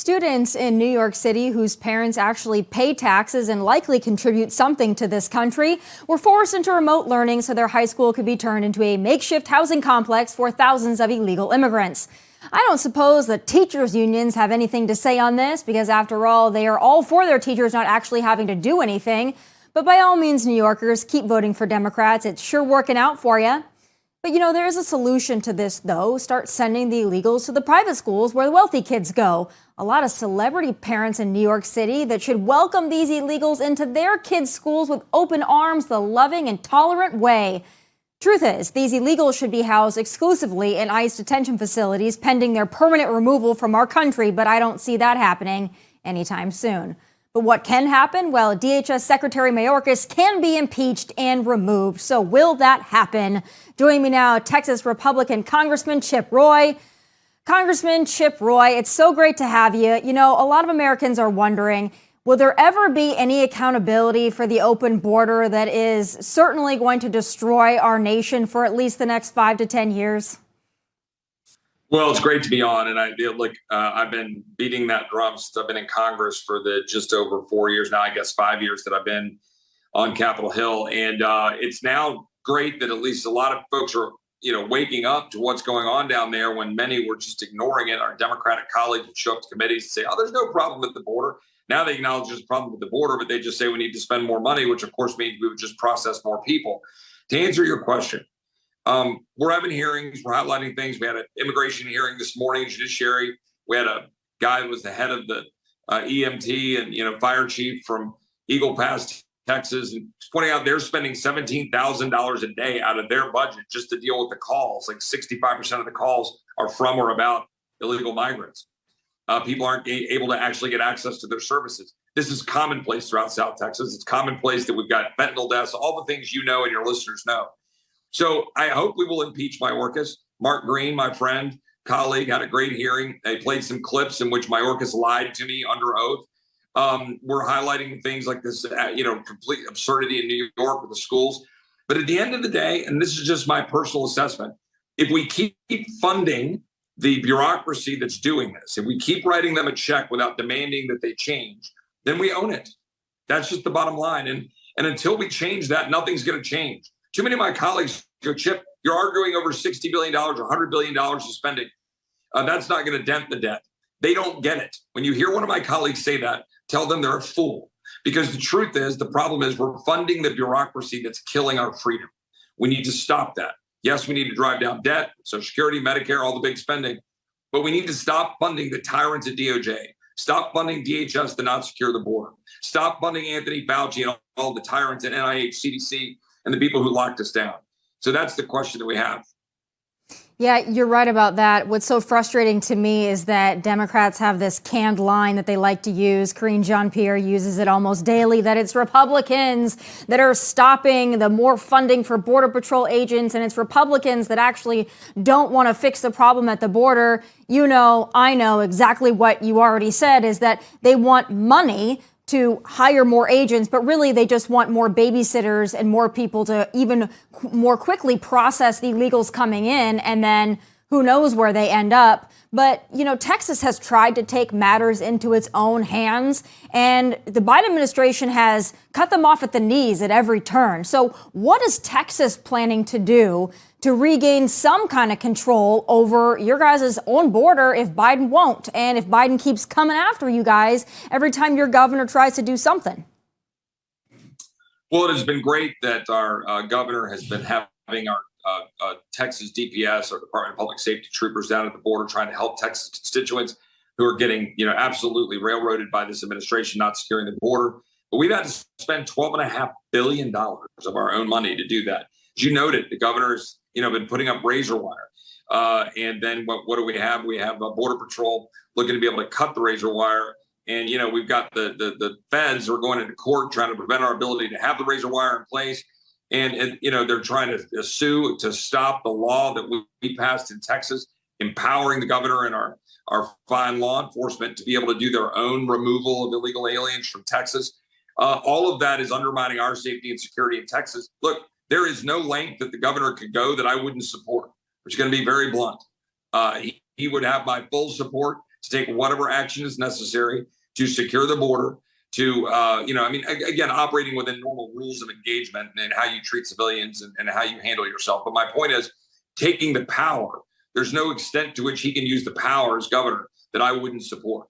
Students in New York City whose parents actually pay taxes and likely contribute something to this country were forced into remote learning so their high school could be turned into a makeshift housing complex for thousands of illegal immigrants. I don't suppose the teachers' unions have anything to say on this because, after all, they are all for their teachers not actually having to do anything. But by all means, New Yorkers, keep voting for Democrats. It's sure working out for you. But, there is a solution to this, though. Start sending the illegals to the private schools where the wealthy kids go. A lot of celebrity parents in New York City that should welcome these illegals into their kids' schools with open arms, the loving and tolerant way. Truth is, these illegals should be housed exclusively in ICE detention facilities pending their permanent removal from our country, but I don't see that happening anytime soon. But what can happen? Well, DHS Secretary Mayorkas can be impeached and removed. So will that happen? Joining me now, Texas Republican Congressman Chip Roy. Congressman Chip Roy, it's so great to have you. A lot of Americans are wondering, will there ever be any accountability for the open border that is certainly going to destroy our nation for at least the next 5 to 10 years? Well, it's great to be on, and I've been beating that drum since I've been in Congress for the just over 4 years now. I guess 5 years that I've been on Capitol Hill, and it's now great that at least a lot of folks are waking up to what's going on down there when many were just ignoring it. Our Democratic colleagues would show up to committees and say, "Oh, there's no problem with the border." Now they acknowledge there's a problem with the border, but they just say we need to spend more money, which of course means we would just process more people. To answer your question. We're having hearings. We're highlighting things. We had an immigration hearing this morning, judiciary. We had a guy who was the head of the EMT and fire chief from Eagle Pass, Texas, and pointing out they're spending $17,000 a day out of their budget just to deal with the calls. Like 65% of the calls are from or about illegal migrants. People aren't able to actually get access to their services. This is commonplace throughout South Texas. It's commonplace that we've got fentanyl deaths, all the things you know and your listeners know. So I hope we will impeach Mayorkas. Mark Green, my friend, colleague, had a great hearing. They played some clips in which Mayorkas lied to me under oath. We're highlighting things like this, complete absurdity in New York with the schools. But at the end of the day, and this is just my personal assessment, if we keep funding the bureaucracy that's doing this, if we keep writing them a check without demanding that they change, then we own it. That's just the bottom line. And until we change that, nothing's going to change. Too many of my colleagues go, "Chip, you're arguing over $60 billion or $100 billion of spending. That's not going to dent the debt." They don't get it. When you hear one of my colleagues say that, tell them they're a fool. Because the truth is, the problem is we're funding the bureaucracy that's killing our freedom. We need to stop that. Yes, we need to drive down debt, Social Security, Medicare, all the big spending. But we need to stop funding the tyrants at DOJ. Stop funding DHS to not secure the border. Stop funding Anthony Fauci and all the tyrants at NIH, CDC, and the people who locked us down. So that's the question that we have. Yeah, you're right about that. What's so frustrating to me is that Democrats have this canned line that they like to use. Karine Jean-Pierre uses it almost daily, that it's Republicans that are stopping the more funding for Border Patrol agents, and it's Republicans that actually don't want to fix the problem at the border. I know exactly what you already said, is that they want money to hire more agents, but really they just want more babysitters and more people to even more quickly process the illegals coming in, and then who knows where they end up. But, Texas has tried to take matters into its own hands, and the Biden administration has cut them off at the knees at every turn. So what is Texas planning to do to regain some kind of control over your guys' own border if Biden won't, and if Biden keeps coming after you guys every time your governor tries to do something? Well, it has been great that our governor has been having our Texas DPS, or Department of Public Safety troopers, down at the border trying to help Texas constituents who are getting, absolutely railroaded by this administration not securing the border. But we've had to spend $12.5 billion of our own money to do that. As you noted, the governor's, been putting up razor wire. And then what do we have? We have a Border Patrol looking to be able to cut the razor wire. And, we've got the feds who are going into court trying to prevent our ability to have the razor wire in place. And they're trying to sue to stop the law that we passed in Texas, empowering the governor and our fine law enforcement to be able to do their own removal of illegal aliens from Texas. All of that is undermining our safety and security in Texas. Look, there is no length that the governor could go that I wouldn't support, which is going to be very blunt. He would have my full support to take whatever action is necessary to secure the border, to, again, operating within normal rules of engagement and how you treat civilians and how you handle yourself. But my point is taking the power. There's no extent to which he can use the power as governor that I wouldn't support.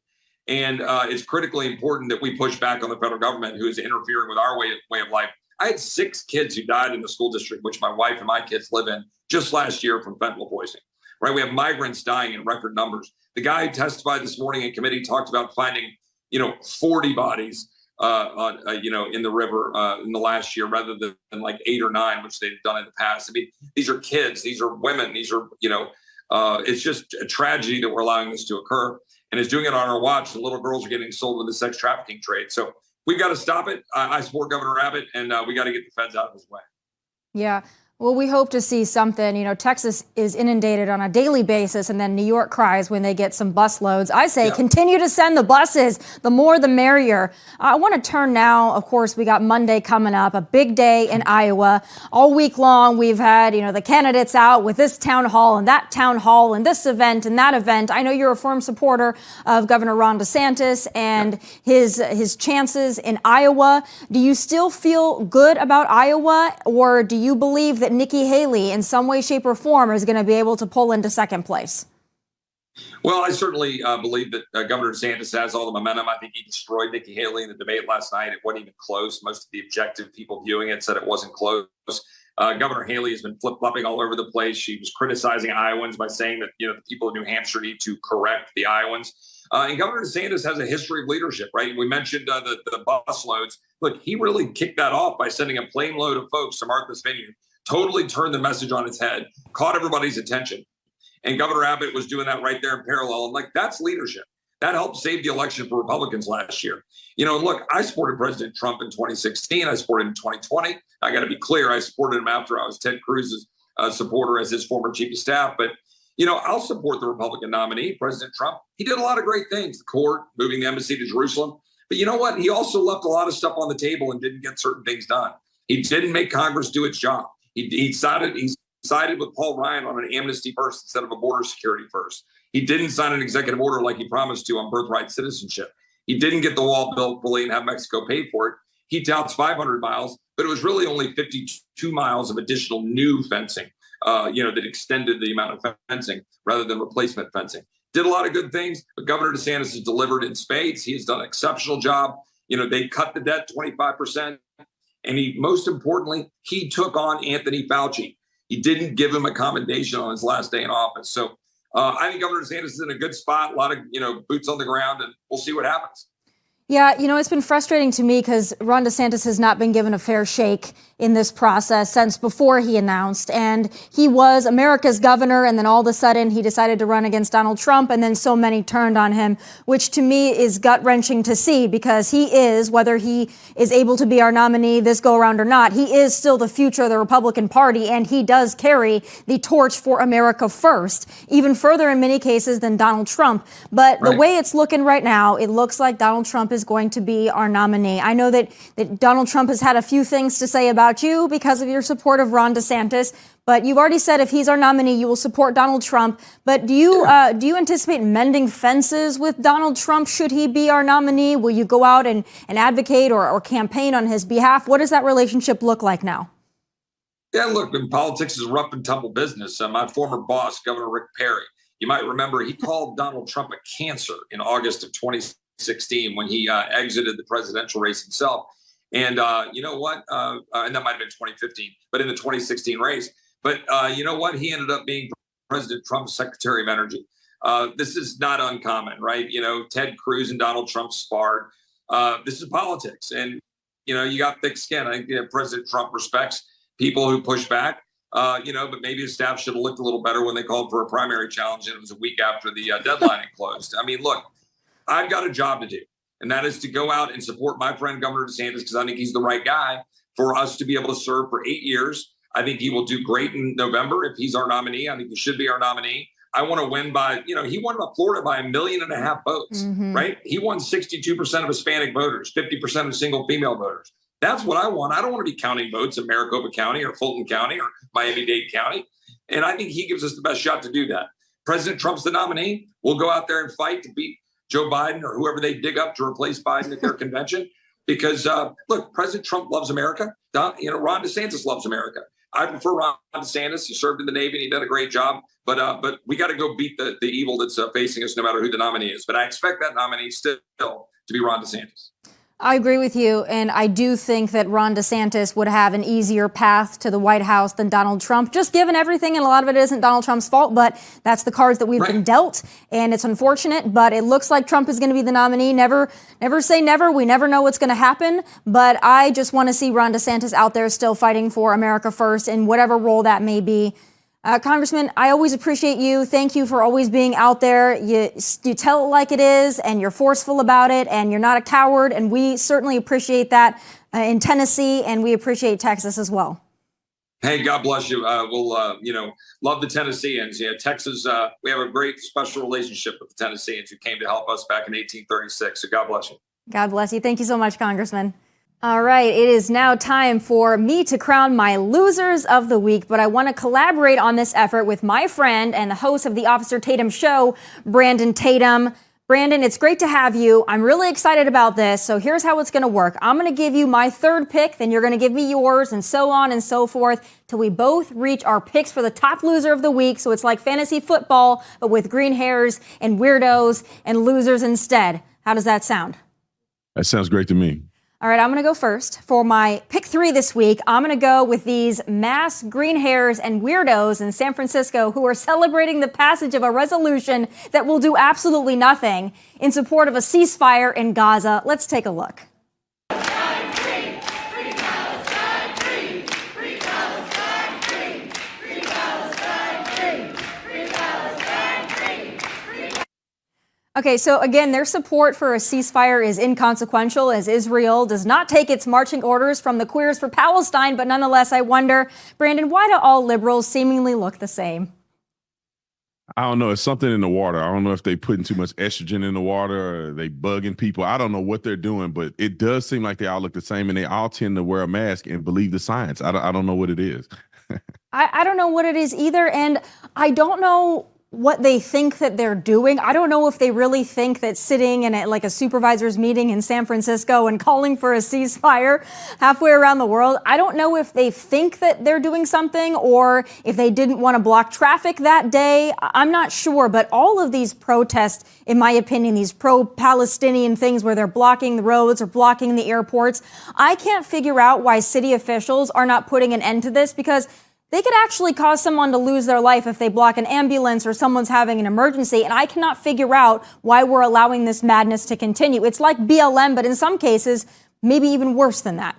And it's critically important that we push back on the federal government who is interfering with our way of life. I had 6 kids who died in the school district, which my wife and my kids live in, just last year from fentanyl poisoning, right? We have migrants dying in record numbers. The guy who testified this morning in committee talked about finding, 40 bodies, in the river in the last year rather than like 8 or 9, which they've done in the past. I mean, these are kids, these are women, these are, it's just a tragedy that we're allowing this to occur. And it's doing it on our watch. The little girls are getting sold in the sex trafficking trade. So we've got to stop it. I support Governor Abbott, and we got to get the feds out of his way. Yeah. Well, we hope to see something. Texas is inundated on a daily basis, and then New York cries when they get some bus loads. I say continue to send the buses. The more, the merrier. I want to turn now. Of course, we got Monday coming up, a big day in Iowa. All week long, we've had, the candidates out with this town hall and that town hall and this event and that event. I know you're a firm supporter of Governor Ron DeSantis and his chances in Iowa. Do you still feel good about Iowa, or do you believe that Nikki Haley in some way, shape, or form is going to be able to pull into second place? Well, I certainly believe that Governor DeSantis has all the momentum. I think he destroyed Nikki Haley in the debate last night. It wasn't even close. Most of the objective people viewing it said it wasn't close. Governor Haley has been flip-flopping all over the place. She was criticizing Iowans by saying that, the people of New Hampshire need to correct the Iowans. And Governor DeSantis has a history of leadership, right? We mentioned the bus loads. Look, he really kicked that off by sending a plane load of folks to Martha's Vineyard, totally turned the message on its head, caught everybody's attention. And Governor Abbott was doing that right there in parallel. And that's leadership. That helped save the election for Republicans last year. Look, I supported President Trump in 2016. I supported him in 2020. I got to be clear. I supported him after I was Ted Cruz's supporter as his former chief of staff. But, I'll support the Republican nominee, President Trump. He did a lot of great things. The court, moving the embassy to Jerusalem. But you know what? He also left a lot of stuff on the table and didn't get certain things done. He didn't make Congress do its job. He sided with Paul Ryan on an amnesty first instead of a border security first. He didn't sign an executive order like he promised to on birthright citizenship. He didn't get the wall built fully and have Mexico pay for it. He touts 500 miles, but it was really only 52 miles of additional new fencing, that extended the amount of fencing rather than replacement fencing. Did a lot of good things, but Governor DeSantis has delivered in spades. He has done an exceptional job. They cut the debt 25%. And most importantly, he took on Anthony Fauci. He didn't give him a commendation on his last day in office. So I think Governor DeSantis is in a good spot, a lot of, boots on the ground, and we'll see what happens. Yeah, it's been frustrating to me because Ron DeSantis has not been given a fair shake in this process since before he announced. And he was America's governor, and then all of a sudden he decided to run against Donald Trump, and then so many turned on him, which to me is gut-wrenching to see, because he is, whether he is able to be our nominee this go-around or not, he is still the future of the Republican Party, and he does carry the torch for America first, even further in many cases than Donald Trump. But the way it's looking right now, it looks like Donald Trump is going to be our nominee. I know that Donald Trump has had a few things to say about you because of your support of Ron DeSantis, but you've already said if he's our nominee, you will support Donald Trump. But do you anticipate mending fences with Donald Trump should he be our nominee? Will you go out and advocate or campaign on his behalf? What does that relationship look like now? Yeah, look, in politics is a rough and tumble business. My former boss, Governor Rick Perry, you might remember he called Donald Trump a cancer in August of 2016 when he exited the presidential race himself. And you know what? And that might have been 2015, but in the 2016 race. But you know what? He ended up being President Trump's Secretary of Energy. This is not uncommon, right? Ted Cruz and Donald Trump sparred. This is politics. And, you got thick skin. I think President Trump respects people who push back, but maybe his staff should have looked a little better when they called for a primary challenge. And it was a week after the deadline had closed. I mean, look, I've got a job to do, and that is to go out and support my friend Governor DeSantis, because I think he's the right guy for us to be able to serve for 8 years. I think he will do great in November if he's our nominee. I think he should be our nominee. I want to win by, he won Florida by 1.5 million votes, right? He won 62% of Hispanic voters, 50% of single female voters. That's what I want. I don't want to be counting votes in Maricopa County or Fulton County or Miami-Dade County. And I think he gives us the best shot to do that. President Trump's the nominee, we'll go out there and fight to beat Joe Biden or whoever they dig up to replace Biden at their convention. Because look, President Trump loves America. Ron DeSantis loves America. I prefer Ron DeSantis. He served in the Navy and he did a great job. But we got to go beat the evil that's facing us, no matter who the nominee is. But I expect that nominee still to be Ron DeSantis. I agree with you, and I do think that Ron DeSantis would have an easier path to the White House than Donald Trump, just given everything, and a lot of it isn't Donald Trump's fault, but that's the cards that we've been dealt, and it's unfortunate, but it looks like Trump is going to be the nominee. Never say never. We never know what's going to happen, but I just want to see Ron DeSantis out there still fighting for America first in whatever role that may be. Congressman, I always appreciate you. Thank you for always being out there. You tell it like it is, and you're forceful about it, and you're not a coward, and we certainly appreciate that in Tennessee, and we appreciate Texas as well. Hey, God bless you. We'll, love the Tennesseans. Yeah, Texas, we have a great special relationship with the Tennesseans who came to help us back in 1836, so God bless you. God bless you. Thank you so much, Congressman. All right, it is now time for me to crown my losers of the week, but I want to collaborate on this effort with my friend and the host of the Officer Tatum Show, Brandon Tatum. Brandon, it's great to have you. I'm really excited about this, so here's how it's going to work. I'm going to give you my third pick, then you're going to give me yours, and so on and so forth, till we both reach our picks for the top loser of the week, so it's like fantasy football, but with green hairs and weirdos and losers instead. How does that sound? That sounds great to me. All right, I'm going to go first. For my pick 3 this week, I'm going to go with these mass green hairs and weirdos in San Francisco who are celebrating the passage of a resolution that will do absolutely nothing in support of a ceasefire in Gaza. Let's take a look. Okay, so again, their support for a ceasefire is inconsequential as Israel does not take its marching orders from the Queers for Palestine. But nonetheless, I wonder, Brandon, why do all liberals seemingly look the same? I don't know. It's something in the water. I don't know if they putting too much estrogen in the water or they bugging people. I don't know what they're doing, but it does seem like they all look the same and they all tend to wear a mask and believe the science. I don't know what it is. I don't know what it is either. And I don't know what they think that they're doing. I don't know if they really think that sitting in a supervisor's meeting in San Francisco and calling for a ceasefire halfway around the world, I don't know if they think that they're doing something or if they didn't want to block traffic that day. I'm not sure, but all of these protests, in my opinion, these pro-Palestinian things where they're blocking the roads or blocking the airports, I can't figure out why city officials are not putting an end to this, because they could actually cause someone to lose their life if they block an ambulance or someone's having an emergency. And I cannot figure out why we're allowing this madness to continue. It's like BLM, but in some cases, maybe even worse than that.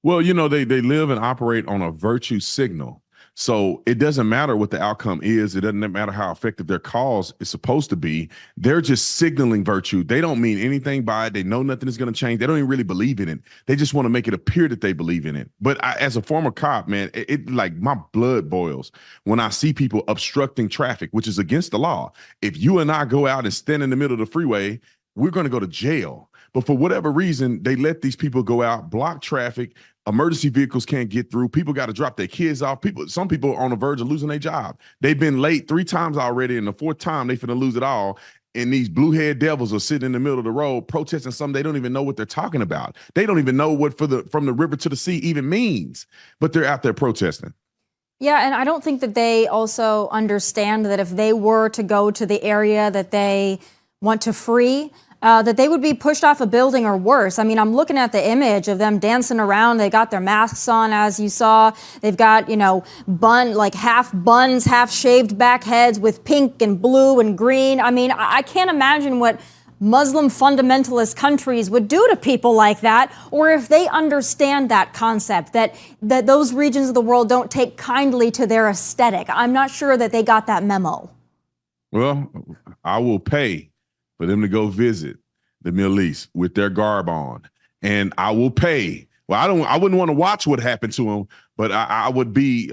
Well, they live and operate on a virtue signal. So it doesn't matter what the outcome is. It doesn't matter how effective their cause is supposed to be. They're just signaling virtue. They don't mean anything by it. They know nothing is going to change. They don't even really believe in it. They just want to make it appear that they believe in it. But as a former cop, man, it like my blood boils when I see people obstructing traffic, which is against the law. If you and I go out and stand in the middle of the freeway, we're going to go to jail. But for whatever reason, they let these people go out, block traffic. Emergency vehicles can't get through. People got to drop their kids off. Some people are on the verge of losing their job. They've been late 3 times already, and the 4th time they finna lose it all. And these blue-haired devils are sitting in the middle of the road protesting something they don't even know what they're talking about. They don't even know what from the river to the sea even means, but they're out there protesting. Yeah, and I don't think that they also understand that if they were to go to the area that they want to free, that they would be pushed off a building or worse. I mean, I'm looking at the image of them dancing around. They got their masks on, as you saw. They've got, half buns, half shaved back heads with pink and blue and green. I mean, I can't imagine what Muslim fundamentalist countries would do to people like that, or if they understand that concept, that those regions of the world don't take kindly to their aesthetic. I'm not sure that they got that memo. Well, I will pay for them to go visit the Middle East with their garb on. And I will pay. Well, I wouldn't want to watch what happened to them, but I would be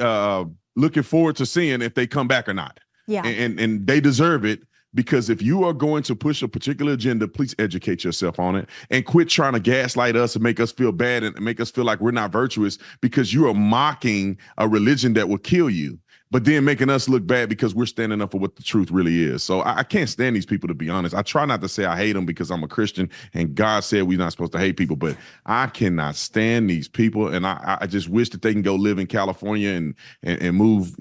looking forward to seeing if they come back or not. Yeah. And they deserve it, because if you are going to push a particular agenda, please educate yourself on it and quit trying to gaslight us and make us feel bad and make us feel like we're not virtuous, because you are mocking a religion that will kill you. but then making us look bad because we're standing up for what the truth really is. So I can't stand these people, to be honest. I try not to say I hate them because I'm a Christian and God said we're not supposed to hate people, but I cannot stand these people. And I just wish that they can go live in California and move,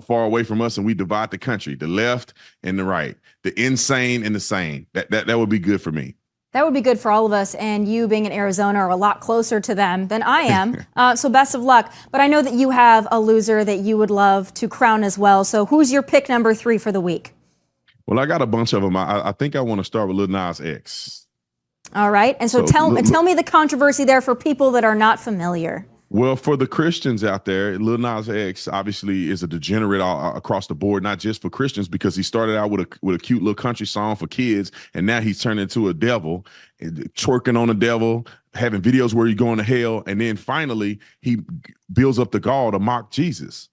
far away from us, and we divide the country, the left and the right, the insane and the sane. That would be good for me. That would be good for all of us, and you being in Arizona are a lot closer to them than I am, so best of luck. But I know that you have a loser that you would love to crown as well, so who's your pick number 3 for the week? Well, I got a bunch of them. I think I want to start with Lil Nas X. All right, and so tell me the controversy there for people that are not familiar. Well, for the Christians out there, Lil Nas X obviously is a degenerate across the board, not just for Christians, because he started out with a cute little country song for kids, and now he's turned into a devil, twerking on the devil, having videos where he's going to hell, and then finally he builds up the gall to mock Jesus.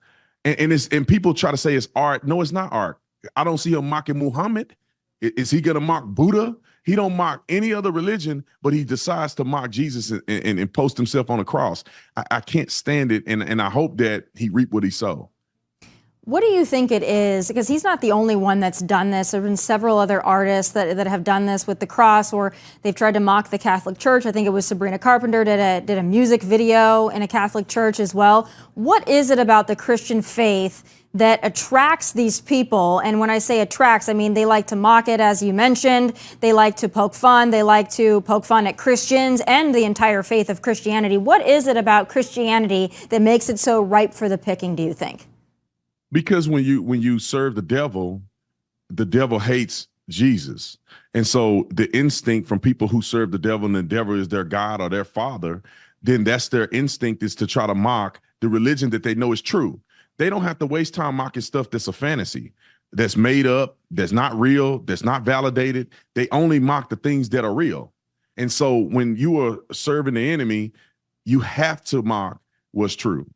And people try to say it's art. No, it's not art. I don't see him mocking Muhammad. Is he going to mock Buddha? He don't mock any other religion, but he decides to mock Jesus and post himself on a cross. I can't stand it, and I hope that he reap what he sowed. What do you think it is? Because he's not the only one that's done this. There have been several other artists that have done this with the cross, or they've tried to mock the Catholic Church. I think it was Sabrina Carpenter did a music video in a Catholic church as well. What is it about the Christian faith that attracts these people? And when I say attracts, I mean they like to mock it, as you mentioned. They like to poke fun. They like to poke fun at Christians and the entire faith of Christianity. What is it about Christianity that makes it so ripe for the picking, do you think? Because when you serve the devil hates Jesus. And so the instinct from people who serve the devil and the devil is their God or their father, then that's their instinct, is to try to mock the religion that they know is true. They don't have to waste time mocking stuff that's a fantasy, that's made up, that's not real, that's not validated. They only mock the things that are real. And so when you are serving the enemy, you have to mock what's true.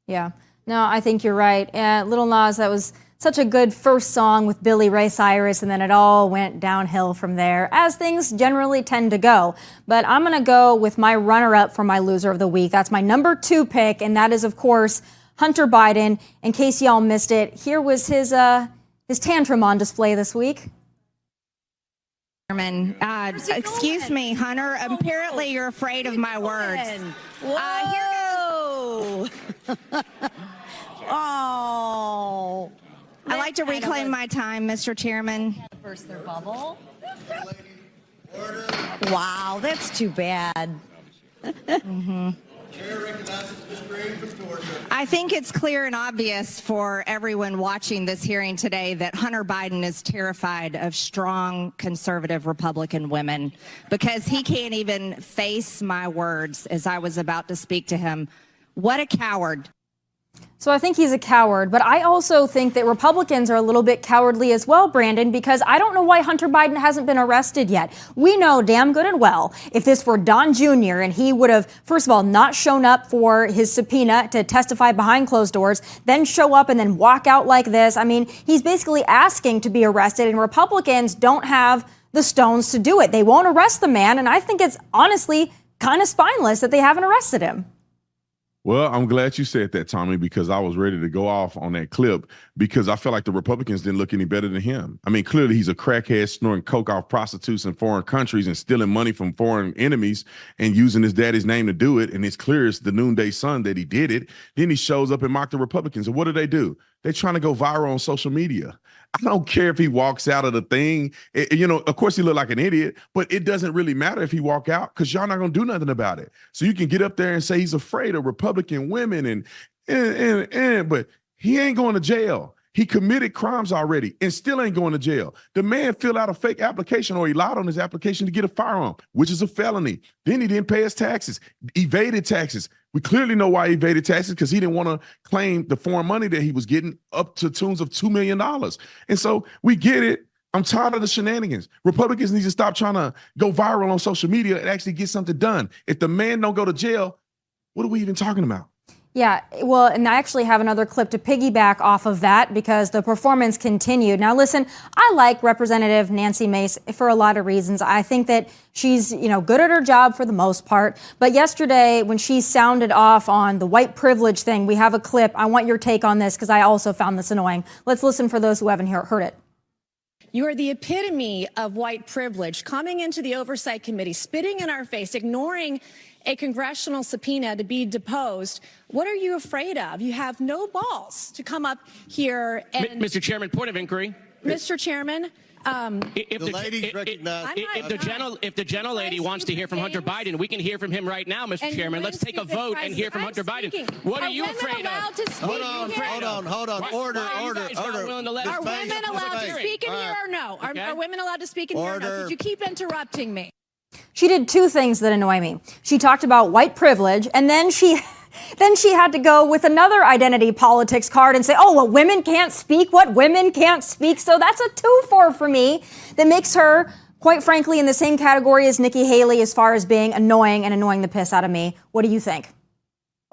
Yeah. No, I think you're right. Lil Nas, that was such a good first song with Billy Ray Cyrus, and then it all went downhill from there, as things generally tend to go. But I'm going to go with my runner-up for my loser of the week. That's my number 2 pick, and that is, of course, Hunter Biden. In case y'all missed it, here was his tantrum on display this week. Excuse me, Hunter. Apparently you're afraid of my words. Whoa! Oh. I'd like to reclaim my time, Mr. Chairman. Burst their bubble. Wow, that's too bad. I think it's clear and obvious for everyone watching this hearing today that Hunter Biden is terrified of strong conservative Republican women, because he can't even face my words as I was about to speak to him. What a coward. So I think he's a coward, but I also think that Republicans are a little bit cowardly as well, Brandon, because I don't know why Hunter Biden hasn't been arrested yet. We know damn good and well if this were Don Jr. and he would have, first of all, not shown up for his subpoena to testify behind closed doors, then show up and then walk out like this. I mean, he's basically asking to be arrested, and Republicans don't have the stones to do it. They won't arrest the man, and I think it's honestly kind of spineless that they haven't arrested him. Well, I'm glad you said that, Tommy, because I was ready to go off on that clip, because I felt like the Republicans didn't look any better than him. I mean, clearly he's a crackhead snorting coke off prostitutes in foreign countries and stealing money from foreign enemies and using his daddy's name to do it. And it's clear it's the Noonday Sun that he did it. Then he shows up and mocked the Republicans. And what do? They're trying to go viral on social media. I don't care if he walks out of the thing. Of course he looked like an idiot, but it doesn't really matter if he walk out, because y'all not going to do nothing about it. So you can get up there and say he's afraid of Republican women but he ain't going to jail. He committed crimes already and still ain't going to jail. The man filled out a fake application, or he lied on his application to get a firearm, which is a felony. Then he didn't pay his taxes, evaded taxes. We clearly know why he evaded taxes, because he didn't want to claim the foreign money that he was getting, up to tunes of $2 million. And so we get it. I'm tired of the shenanigans. Republicans need to stop trying to go viral on social media and actually get something done. If the man don't go to jail, what are we even talking about? Yeah, well, and I actually have another clip to piggyback off of that because the performance continued. Now, listen, I like Representative Nancy Mace for a lot of reasons. I think that she's, good at her job for the most part. But yesterday, when she sounded off on the white privilege thing, we have a clip. I want your take on this because I also found this annoying. Let's listen for those who haven't heard it. You are the epitome of white privilege, coming into the Oversight Committee, spitting in our face, ignoring a congressional subpoena to be deposed. What are you afraid of? You have no balls to come up here and... Mr. Chairman, point of inquiry. Mr. Chairman, if the gentlelady wants to hear from Hunter Biden, we can hear from him right now, Mr. Chairman. Let's take a vote and hear from Hunter Biden. What are you afraid of? Hold on. Order. Are women allowed to speak in here or no? Are women allowed to speak in here or no? Could you keep interrupting me? She did two things that annoy me. She talked about white privilege, and then she had to go with another identity politics card and say, oh, well, women can't speak what women can't speak. So that's a 2-4 for me that makes her, quite frankly, in the same category as Nikki Haley as far as being annoying and annoying the piss out of me. What do you think?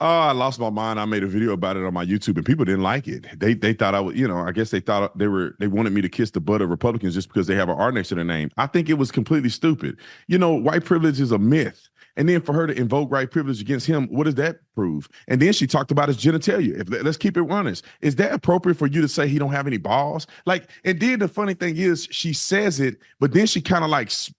Oh, I lost my mind. I made a video about it on my YouTube, and people didn't like it. They thought I would, I guess they thought they wanted me to kiss the butt of Republicans just because they have an R next to their name. I think it was completely stupid. White privilege is a myth. And then for her to invoke white privilege against him, what does that prove? And then she talked about his genitalia. Let's keep it honest. Is that appropriate for you to say he don't have any balls? And then the funny thing is she says it, but then she kind of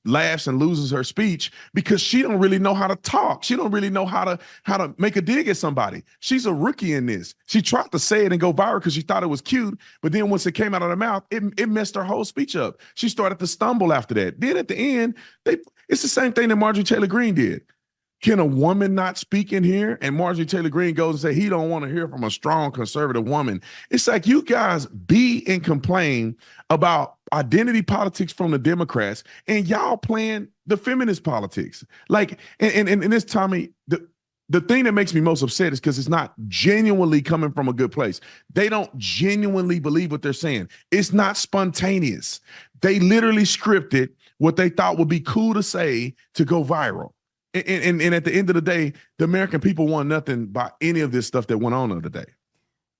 laughs and loses her speech because she don't really know how to talk. She don't really know how to make a dig at somebody. She's a rookie in this. She tried to say it and go viral because she thought it was cute, but then once it came out of her mouth, it messed her whole speech up. She started to stumble after that. Then at the end, it's the same thing that Marjorie Taylor Greene did. Can a woman not speak in here? And Marjorie Taylor Greene goes and say he don't want to hear from a strong conservative woman. It's like you guys be and complain about identity politics from the Democrats, and y'all playing the feminist politics. And this, Tomi, the thing that makes me most upset is because it's not genuinely coming from a good place. They don't genuinely believe what they're saying. It's not spontaneous. They literally scripted what they thought would be cool to say to go viral. And at the end of the day, the American people want nothing by any of this stuff that went on the other day.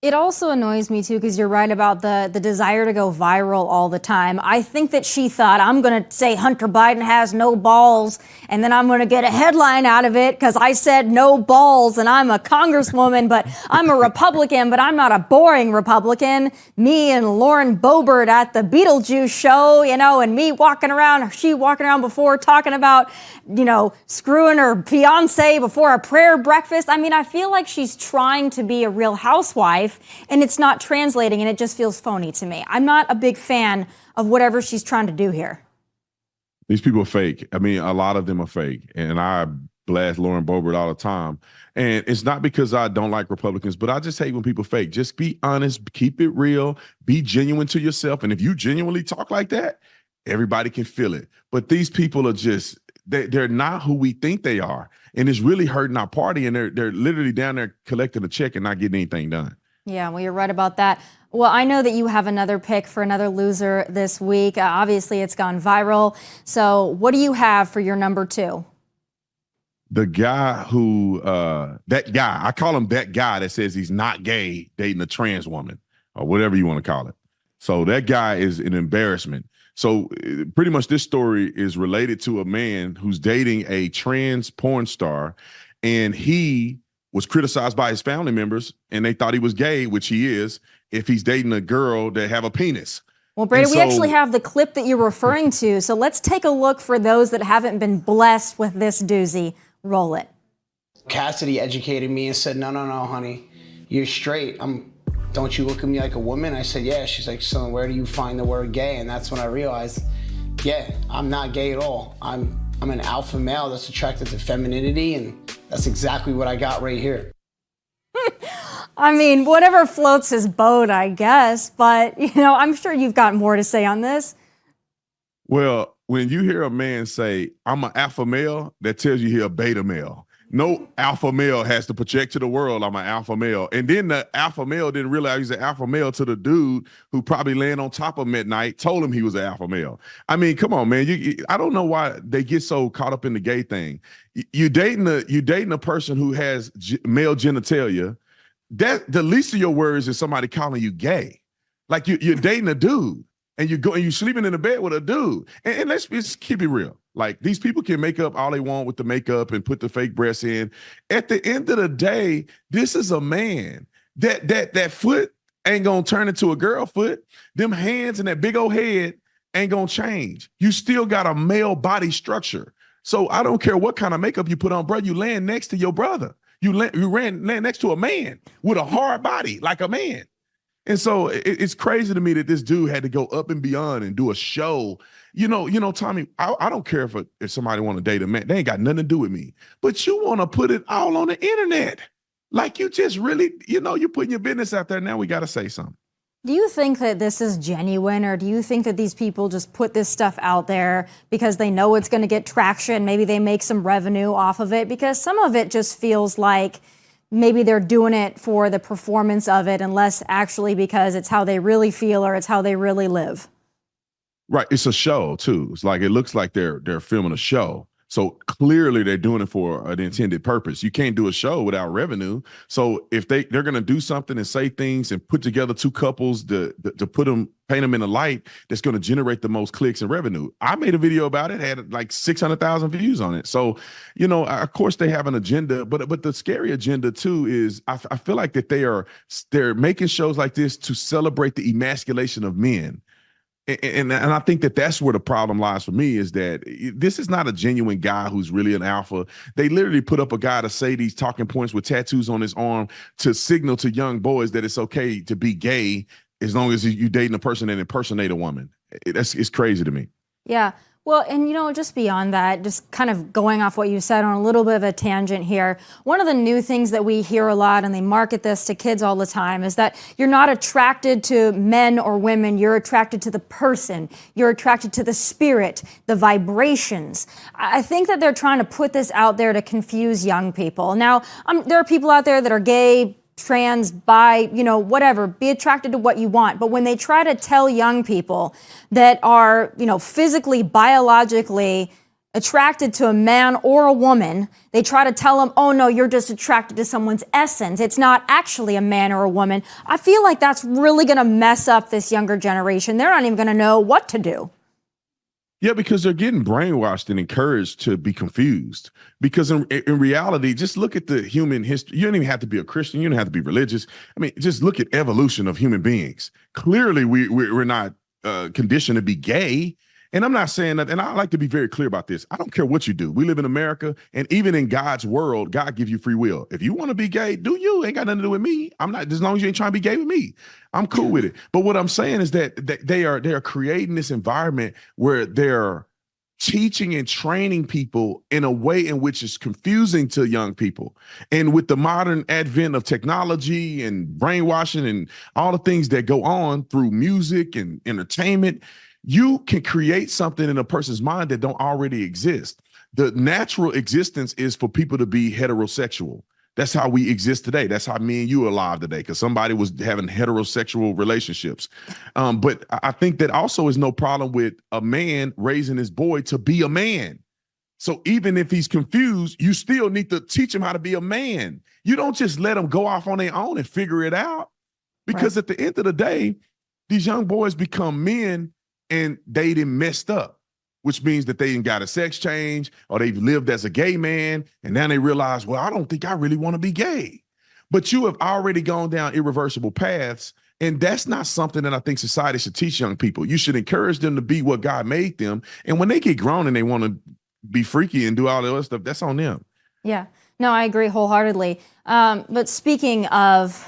It also annoys me, too, because you're right about the desire to go viral all the time. I think that she thought, I'm going to say Hunter Biden has no balls, and then I'm going to get a headline out of it because I said no balls, and I'm a congresswoman, but I'm a Republican, but I'm not a boring Republican. Me and Lauren Boebert at the Beetlejuice show, and me she walking around before talking about, screwing her fiance before a prayer breakfast. I mean, I feel like she's trying to be a real housewife, and it's not translating, and it just feels phony to me. I'm not a big fan of whatever she's trying to do here. These people are fake. I mean, a lot of them are fake, and I blast Lauren Boebert all the time. And it's not because I don't like Republicans, but I just hate when people fake. Just be honest, keep it real, be genuine to yourself, and if you genuinely talk like that, everybody can feel it. But these people are just, they're not who we think they are, and it's really hurting our party, and they're literally down there collecting a check and not getting anything done. Yeah, well, you're right about that. Well, I know that you have another pick for another loser this week. Obviously, it's gone viral. So what do you have for your number 2? The guy who, I call him that guy that says he's not gay dating a trans woman or whatever you want to call it. So that guy is an embarrassment. So pretty much this story is related to a man who's dating a trans porn star, and he was criticized by his family members, and they thought he was gay, which he is, if he's dating a girl that have a penis. Well, Brady, we actually have the clip that you're referring to, so let's take a look for those that haven't been blessed with this doozy. Roll it. Cassidy educated me and said, no, honey, you're straight. Don't you look at me like a woman? I said, yeah. She's like, so where do you find the word gay? And that's when I realized, yeah, I'm not gay at all. I'm an alpha male that's attracted to femininity, and that's exactly what I got right here. I mean, whatever floats his boat, I guess. But, I'm sure you've got more to say on this. Well, when you hear a man say, I'm an alpha male, that tells you he's a beta male. No alpha male has to project to the world, I'm an alpha male. And then the alpha male didn't realize he's an alpha male to the dude who probably laying on top of him at night, told him he was an alpha male. I mean, come on, man. I don't know why they get so caught up in the gay thing. You're dating a person who has male genitalia, that the least of your worries is somebody calling you gay. Like you're dating a dude and you're sleeping in a bed with a dude. And let's just keep it real. Like these people can make up all they want with the makeup and put the fake breasts in. At the end of the day, this is a man. That foot ain't gonna turn into a girl foot. Them hands and that big old head ain't gonna change. You still got a male body structure. So I don't care what kind of makeup you put on, bro. You land next to your brother. You land next to a man with a hard body like a man. And so it's crazy to me that this dude had to go up and beyond and do a show. You know, Tomi, I don't care if somebody want to date a man. They ain't got nothing to do with me. But you want to put it all on the internet. Like you just really, you're putting your business out there. Now we got to say something. Do you think that this is genuine, or do you think that these people just put this stuff out there because they know it's going to get traction? Maybe they make some revenue off of it, because some of it just feels like maybe they're doing it for the performance of it and less actually because it's how they really feel or it's how they really live. Right. It's a show too. It's like, it looks like they're filming a show. So clearly they're doing it for an intended purpose. You can't do a show without revenue. So if they're going to do something and say things and put together two couples to paint them in a light that's going to generate the most clicks and revenue. I made a video about it, had like 600,000 views on it. So, of course they have an agenda, but the scary agenda too is I feel like that they're making shows like this to celebrate the emasculation of men. And I think that's where the problem lies for me, is that this is not a genuine guy who's really an alpha. They literally put up a guy to say these talking points with tattoos on his arm to signal to young boys that it's okay to be gay as long as you're dating a person that impersonate a woman. It's crazy to me. Yeah. Well, and just beyond that, just kind of going off what you said on a little bit of a tangent here, one of the new things that we hear a lot, and they market this to kids all the time, is that you're not attracted to men or women, you're attracted to the person, you're attracted to the spirit, the vibrations. I think that they're trying to put this out there to confuse young people. Now, there are people out there that are gay, trans, bi, whatever, be attracted to what you want. But when they try to tell young people that are, physically, biologically attracted to a man or a woman, they try to tell them, oh no, you're just attracted to someone's essence. It's not actually a man or a woman. I feel like that's really going to mess up this younger generation. They're not even going to know what to do. Yeah, because they're getting brainwashed and encouraged to be confused. Because in reality, just look at the human history. You don't even have to be a Christian. You don't have to be religious. I mean, just look at evolution of human beings. Clearly, we're not conditioned to be gay. And I'm not saying that, and I like to be very clear about this. I don't care what you do. We live in America, and even in God's world, God gives you free will. If you want to be gay, do you. Ain't got nothing to do with me. I'm not, as long as you ain't trying to be gay with me, I'm cool with it. But what I'm saying is that they are creating this environment where they're teaching and training people in a way in which is confusing to young people. And with the modern advent of technology and brainwashing and all the things that go on through music and entertainment, you can create something in a person's mind that don't already exist. The natural existence is for people to be heterosexual. That's how we exist today. That's how me and you are alive today, because somebody was having heterosexual relationships. But I think that also is no problem with a man raising his boy to be a man. So even if he's confused, you still need to teach him how to be a man. You don't just let them go off on their own and figure it out. Because at the end of the day, these young boys become men and they done messed up, which means that they done got a sex change or they've lived as a gay man. And now they realize, well, I don't think I really want to be gay. But you have already gone down irreversible paths. And that's not something that I think society should teach young people. You should encourage them to be what God made them. And when they get grown and they want to be freaky and do all the other stuff, that's on them. Yeah, no, I agree wholeheartedly. But speaking of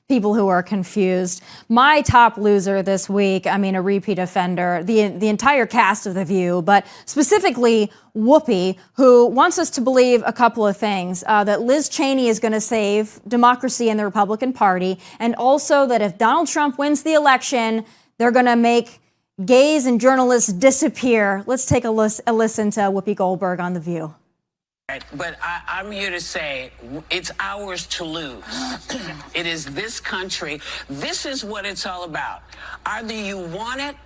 people who are confused, my top loser this week, I mean, a repeat offender, the entire cast of The View, but specifically Whoopi, who wants us to believe a couple of things, that Liz Cheney is going to save democracy in the Republican Party, and also that if Donald Trump wins the election, they're going to make gays and journalists disappear. Let's take a listen to Whoopi Goldberg on The View. But I'm here to say it's ours to lose. It is this country. This is what it's all about. Either you want it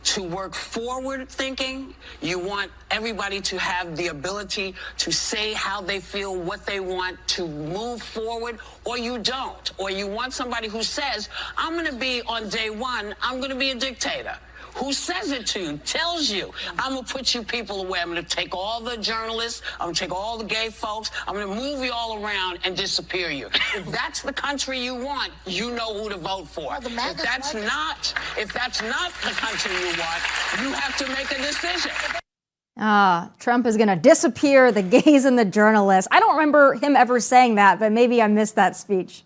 to work forward thinking. You want everybody to have the ability to say how they feel, what they want, to move forward, or you don't. Or you want somebody who says, I'm going to be on day one, I'm going to be a dictator. Who says it to you, tells you, I'm going to put you people away. I'm going to take all the journalists, I'm going to take all the gay folks, I'm going to move you all around and disappear you. If that's the country you want, you know who to vote for. If that's not the country you want, you have to make a decision. Trump is going to disappear the gays and the journalists. I don't remember him ever saying that, but maybe I missed that speech.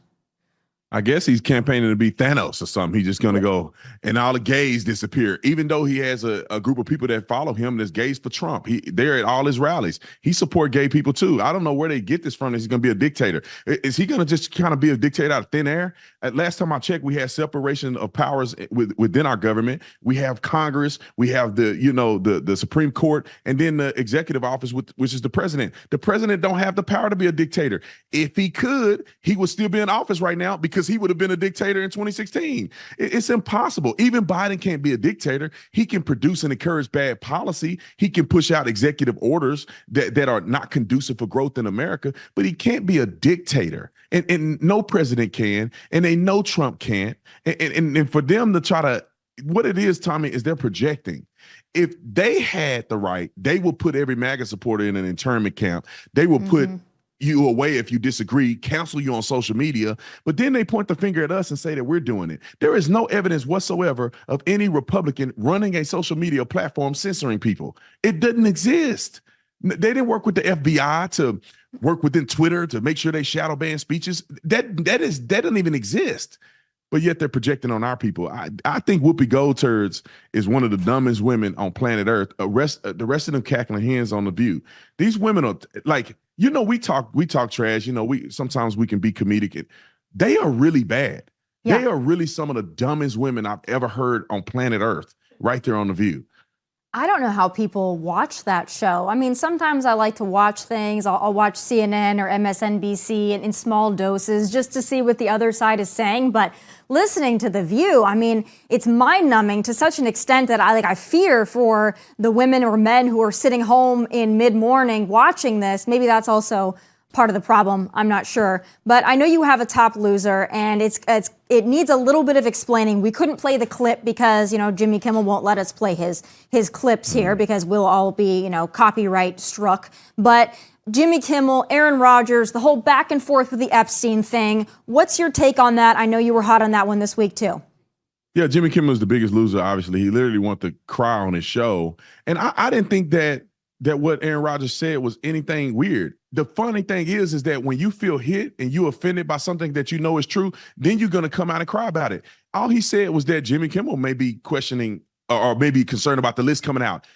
I guess he's campaigning to be Thanos or something. He's just going to go and all the gays disappear, even though he has a group of people that follow him that's gays for Trump. They're at all his rallies. He support gay people too. I don't know where they get this from. He's going to be a dictator. Is he going to just kind of be a dictator out of thin air? Last time I checked, we had separation of powers within our government. We have Congress. We have the Supreme Court, and then the executive office, which is the president. The president don't have the power to be a dictator. If he could, he would still be in office right now because he would have been a dictator in 2016. It's impossible. Even Biden can't be a dictator. He can produce and encourage bad policy. He can push out executive orders that are not conducive for growth in America, but he can't be a dictator. And no president can, and they know Trump can't. And for them to try to, what it is, Tommy, is they're projecting. If they had the right, they will put every MAGA supporter in an internment camp. They will put you away if you disagree, cancel you on social media, but then they point the finger at us and say that we're doing it. There is no evidence whatsoever of any Republican running a social media platform censoring people. It doesn't exist. They didn't work with the FBI to work within Twitter to make sure they shadow ban speeches. That doesn't even exist. But yet they're projecting on our people. I think Whoopi Goldturds is one of the dumbest women on planet Earth. The rest of them cackling hens on The View. These women are like, we talk trash. Sometimes we can be comedic. They are really bad. Yeah. They are really some of the dumbest women I've ever heard on planet Earth right there on The View. I don't know how people watch that show. I mean, sometimes I like to watch things. I'll watch CNN or MSNBC in small doses just to see what the other side is saying. But listening to The View, I mean, it's mind-numbing to such an extent that I fear for the women or men who are sitting home in mid-morning watching this. Maybe that's also part of the problem. I'm not sure. But I know you have a top loser, and it needs a little bit of explaining. We couldn't play the clip because, Jimmy Kimmel won't let us play his clips here because we'll all be, copyright struck. But Jimmy Kimmel, Aaron Rodgers, the whole back and forth with the Epstein thing. What's your take on that? I know you were hot on that one this week, too. Yeah, Jimmy Kimmel is the biggest loser, obviously. He literally wanted to cry on his show. And I didn't think that what Aaron Rodgers said was anything weird. The funny thing is that when you feel hit and you offended by something that you know is true, then you're going to come out and cry about it. All he said was that Jimmy Kimmel may be questioning or maybe concerned about the list coming out.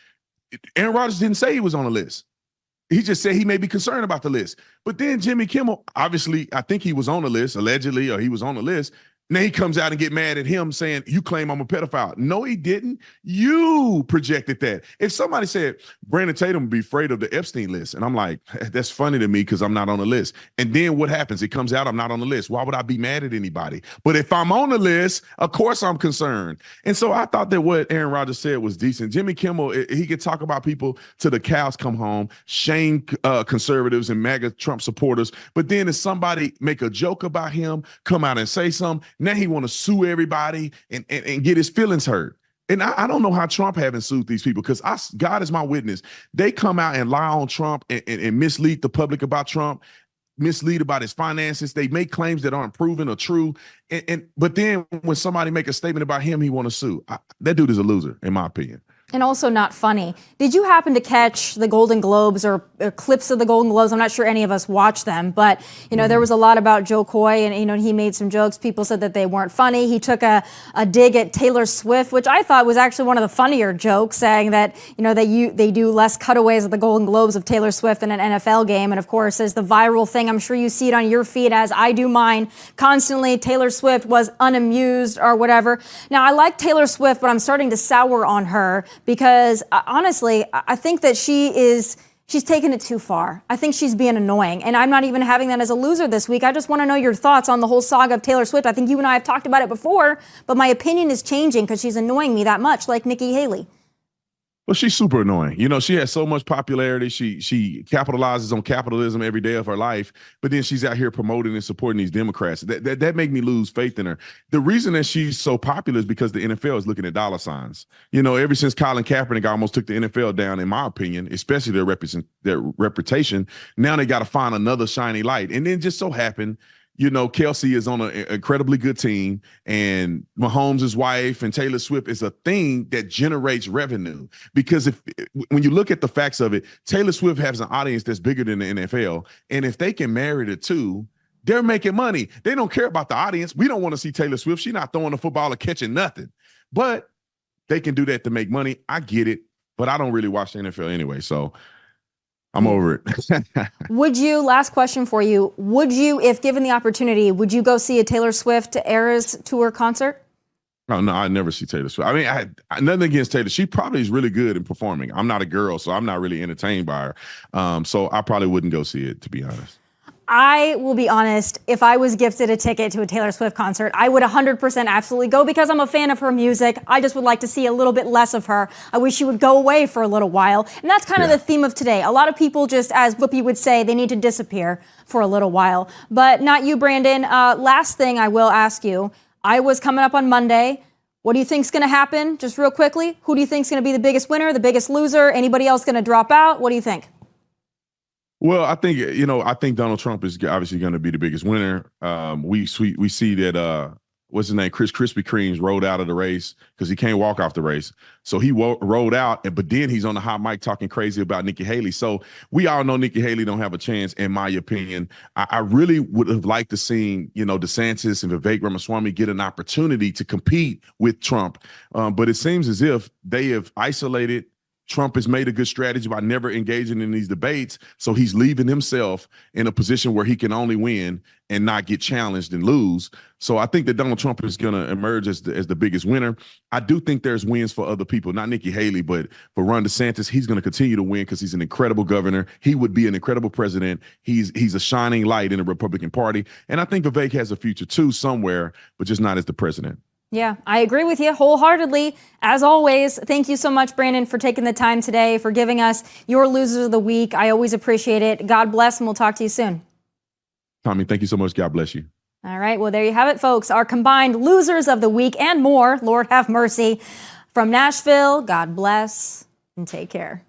Aaron Rodgers didn't say he was on the list. He just said he may be concerned about the list. But then Jimmy Kimmel, obviously, I think he was on the list, allegedly, or he was on the list. Now he comes out and get mad at him saying, you claim I'm a pedophile. No, he didn't. You projected that. If somebody said, Brandon Tatum would be afraid of the Epstein list, and I'm like, that's funny to me because I'm not on the list. And then what happens? It comes out I'm not on the list. Why would I be mad at anybody? But if I'm on the list, of course I'm concerned. And so I thought that what Aaron Rodgers said was decent. Jimmy Kimmel, he could talk about people till the cows come home, shame conservatives and MAGA Trump supporters. But then if somebody make a joke about him, come out and say something, now he want to sue everybody and get his feelings hurt. And I don't know how Trump haven't sued these people because God is my witness. They come out and lie on Trump and mislead the public about Trump, mislead about his finances. They make claims that aren't proven or true. But then when somebody make a statement about him, he want to sue. That dude is a loser, in my opinion. And also not funny. Did you happen to catch the Golden Globes or clips of the Golden Globes? I'm not sure any of us watched them, but, there was a lot about Joe Coy and, he made some jokes. People said that they weren't funny. He took a dig at Taylor Swift, which I thought was actually one of the funnier jokes, saying that, they do less cutaways at the Golden Globes of Taylor Swift in an NFL game. And of course, as the viral thing, I'm sure you see it on your feed as I do mine constantly. Taylor Swift was unamused or whatever. Now, I like Taylor Swift, but I'm starting to sour on her. Because honestly, I think that she is She's taken it too far. I think she's being annoying, and I'm not even having that as a loser this week. I just want to know your thoughts on the whole saga of Taylor Swift. I think you and I have talked about it before, but my opinion is changing because she's annoying me that much, like Nikki Haley. Well, she's super annoying. You know, she has so much popularity. She capitalizes on capitalism every day of her life, but then she's out here promoting and supporting these Democrats. That make me lose faith in her. The reason that she's so popular is because the NFL is looking at dollar signs. You know, ever since Colin Kaepernick almost took the NFL down, in my opinion, especially their reputation, now they got to find another shiny light. And then just so happened, you know, Kelsey is on an incredibly good team, and Mahomes' wife and Taylor Swift is a thing that generates revenue. Because when you look at the facts of it, Taylor Swift has an audience that's bigger than the NFL. And if they can marry the two, they're making money. They don't care about the audience. We don't want to see Taylor Swift. She's not throwing the football or catching nothing. But they can do that to make money. I get it, but I don't really watch the NFL anyway, so I'm over it. Would you, last question for you, would you, if given the opportunity, would you go see a Taylor Swift Eras Tour concert? Oh, no, I never see Taylor Swift. I mean, I nothing against Taylor. She probably is really good in performing. I'm not a girl, so I'm not really entertained by her. So I probably wouldn't go see it, to be honest. I will be honest, if I was gifted a ticket to a Taylor Swift concert, I would 100% absolutely go because I'm a fan of her music. I just would like to see a little bit less of her. I wish she would go away for a little while. And that's kind of the theme of today. A lot of people just, as Whoopi would say, they need to disappear for a little while. But not you, Brandon. Last thing I will ask you, Iowa's coming up on Monday. What do you think's going to happen? Just real quickly, who do you think's going to be the biggest winner, the biggest loser? Anybody else going to drop out? What do you think? Well, I think Donald Trump is obviously going to be the biggest winner. We see that what's his name, Chris Krispy Kreme's rolled out of the race because he can't walk off the race. So he rolled out, but then he's on the hot mic talking crazy about Nikki Haley. So we all know Nikki Haley don't have a chance, in my opinion. I really would have liked to see, DeSantis and Vivek Ramaswamy get an opportunity to compete with Trump. But it seems as if they have isolated. Trump has made a good strategy by never engaging in these debates. So he's leaving himself in a position where he can only win and not get challenged and lose. So I think that Donald Trump is going to emerge as the biggest winner. I do think there's wins for other people, not Nikki Haley, but for Ron DeSantis, he's going to continue to win because he's an incredible governor. He would be an incredible president. He's a shining light in the Republican Party. And I think Vivek has a future too somewhere, but just not as the president. Yeah, I agree with you wholeheartedly. As always, thank you so much, Brandon, for taking the time today, for giving us your losers of the week. I always appreciate it. God bless, and we'll talk to you soon. Tomi, thank you so much. God bless you. All right, well, there you have it, folks. Our combined losers of the week and more. Lord have mercy. From Nashville, God bless and take care.